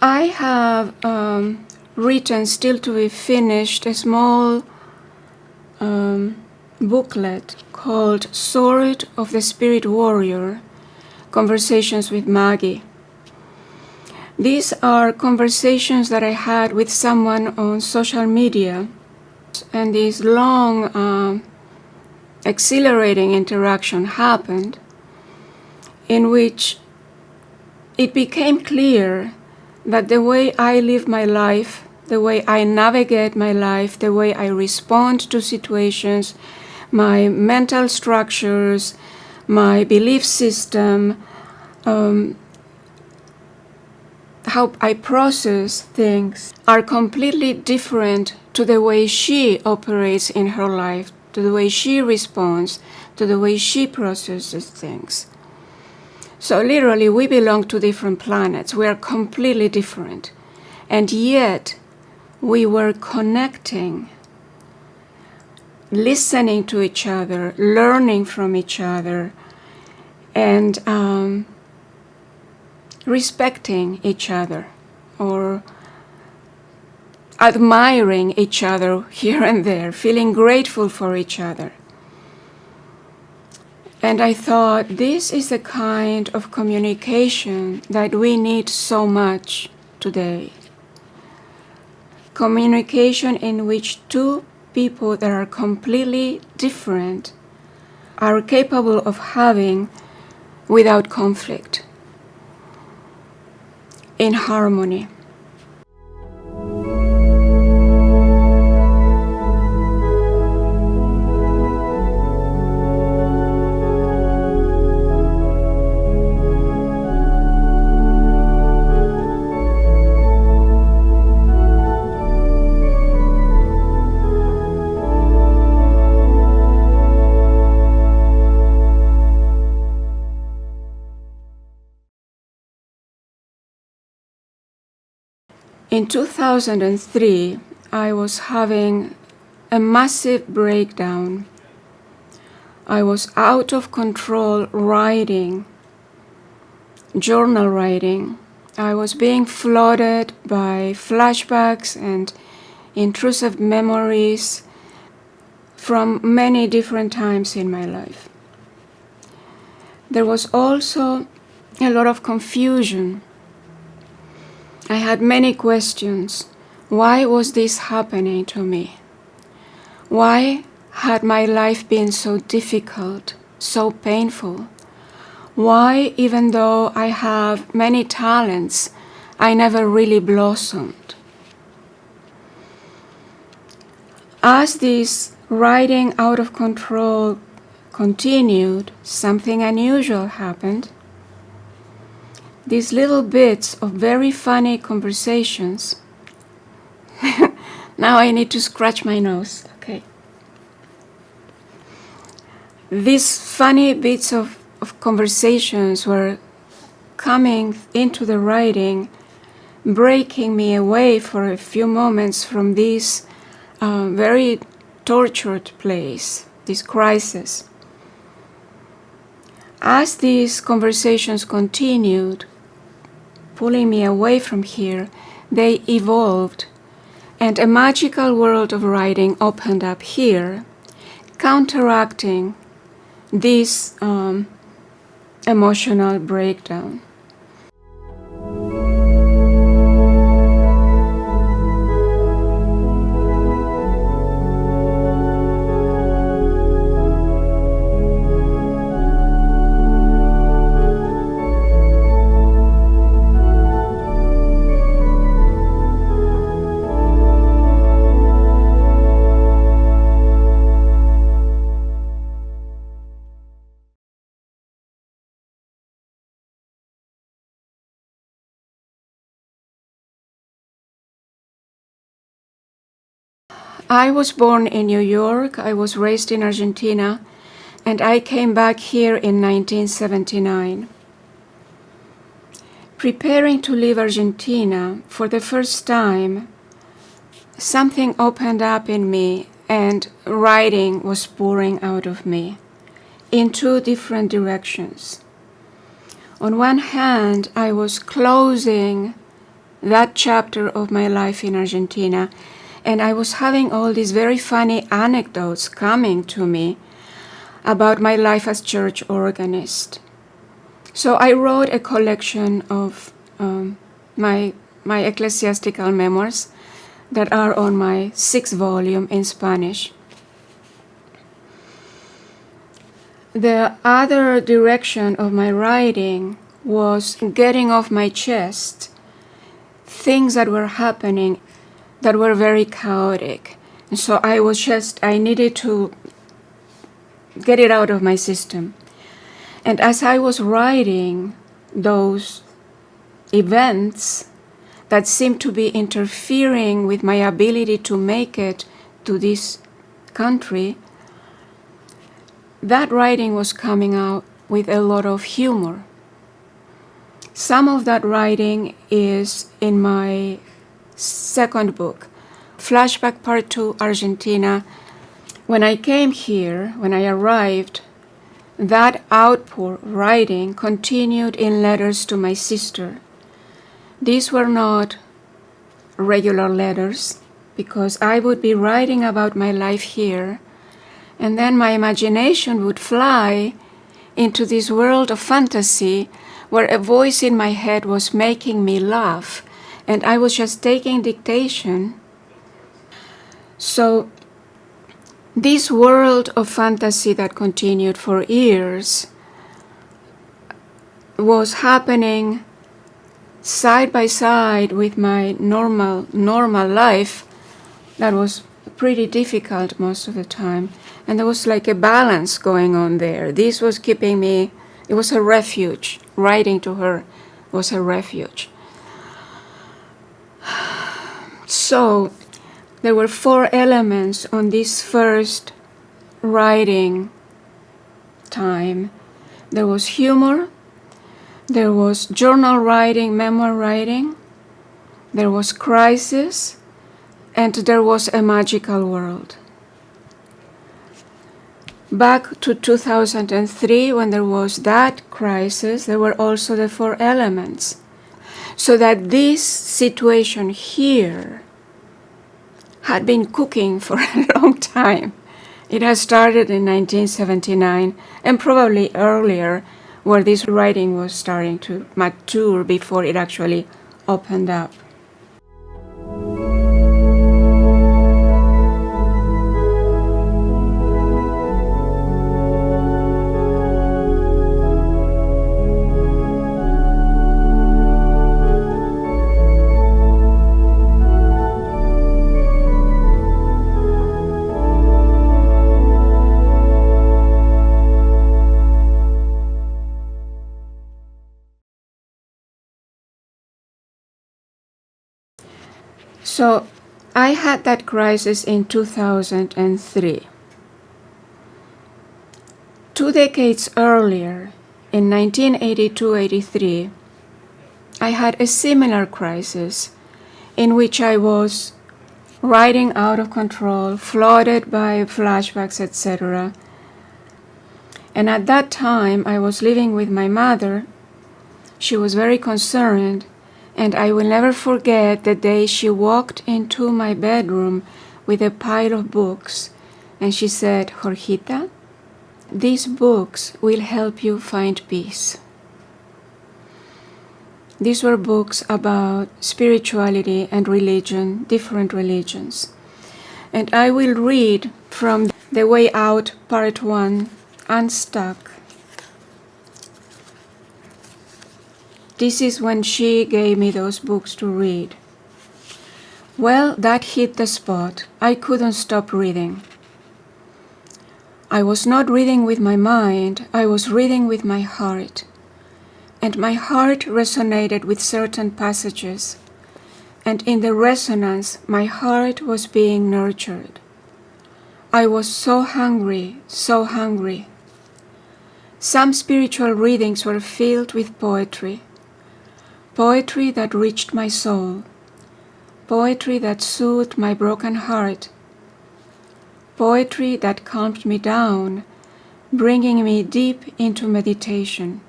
I have written, still to be finished, a small booklet called Sword of the Spirit Warrior, Conversations with Maggie. These are conversations that I had with someone on social media, and this long, exhilarating interaction happened in which it became clear that the way I live my life, the way I navigate my life, the way I respond to situations, my mental structures, my belief system, how I process things are completely different to the way she operates in her life, to the way she responds, to the way she processes things. So literally, we belong to different planets. We are completely different. And yet, we were connecting, listening to each other, learning from each other, and respecting each other, or admiring each other here and there, feeling grateful for each other. And I thought, this is the kind of communication that we need so much today. Communication in which two people that are completely different are capable of having without conflict, in harmony. In 2003, I was having a massive breakdown. I was out of control writing, journal writing. I was being flooded by flashbacks and intrusive memories from many different times in my life. There was also a lot of confusion. I had many questions. Why was this happening to me? Why had my life been so difficult, so painful? Why, even though I have many talents, I never really blossomed? As this writing out of control continued, something unusual happened. These little bits of very funny conversations. Now I need to scratch my nose. Okay. These funny bits of conversations were coming into the writing, breaking me away for a few moments from this very tortured place, this crisis. As these conversations continued, pulling me away from here, they evolved, and a magical world of writing opened up here, counteracting this emotional breakdown. I was born in New York, I was raised in Argentina, and I came back here in 1979. Preparing to leave Argentina, for the first time, something opened up in me and writing was pouring out of me in two different directions. On one hand, I was closing that chapter of my life in Argentina, and I was having all these very funny anecdotes coming to me about my life as church organist. So I wrote a collection of my ecclesiastical memoirs that are on my 6th volume in Spanish. The other direction of my writing was getting off my chest things that were happening that were very chaotic. And so I needed to get it out of my system. And as I was writing those events that seemed to be interfering with my ability to make it to this country, that writing was coming out with a lot of humor. Some of that writing is in my 2nd book, Flashback Part 2, Argentina. When I came here, when I arrived, that outpour writing continued in letters to my sister. These were not regular letters because I would be writing about my life here, and then my imagination would fly into this world of fantasy where a voice in my head was making me laugh, and I was just taking dictation. So this world of fantasy that continued for years was happening side by side with my normal life that was pretty difficult most of the time. And there was like a balance going on there. This was keeping me, it was a refuge. Writing to her was a refuge. So there were 4 elements on this first writing time. There was humor, there was journal writing, memoir writing, there was crisis, and there was a magical world. Back to 2003, when there was that crisis, there were also the 4 elements. So that this situation here had been cooking for a long time. It has started in 1979, and probably earlier, where this writing was starting to mature before it actually opened up. So I had that crisis in 2003. 2 decades earlier, in 1982-83, I had a similar crisis in which I was writing out of control, flooded by flashbacks, etc. And at that time, I was living with my mother. She was very concerned, and I will never forget the day she walked into my bedroom with a pile of books, and she said, "Jorgita, these books will help you find peace." These were books about spirituality and religion, different religions. And I will read from The Way Out, Part 1, Unstuck. This is when she gave me those books to read. Well, that hit the spot. I couldn't stop reading. I was not reading with my mind, I was reading with my heart. And my heart resonated with certain passages. And in the resonance, my heart was being nurtured. I was so hungry, so hungry. Some spiritual readings were filled with poetry. Poetry that reached my soul. Poetry that soothed my broken heart. Poetry that calmed me down, bringing me deep into meditation.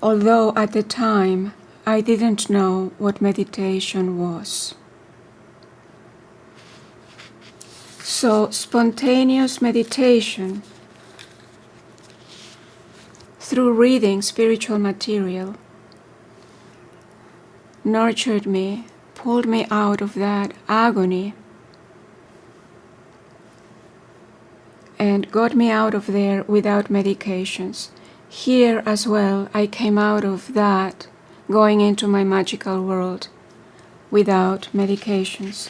Although at the time I didn't know what meditation was. So spontaneous meditation through reading spiritual material nurtured me, pulled me out of that agony, and got me out of there without medications. Here as well, I came out of that, going into my magical world without medications.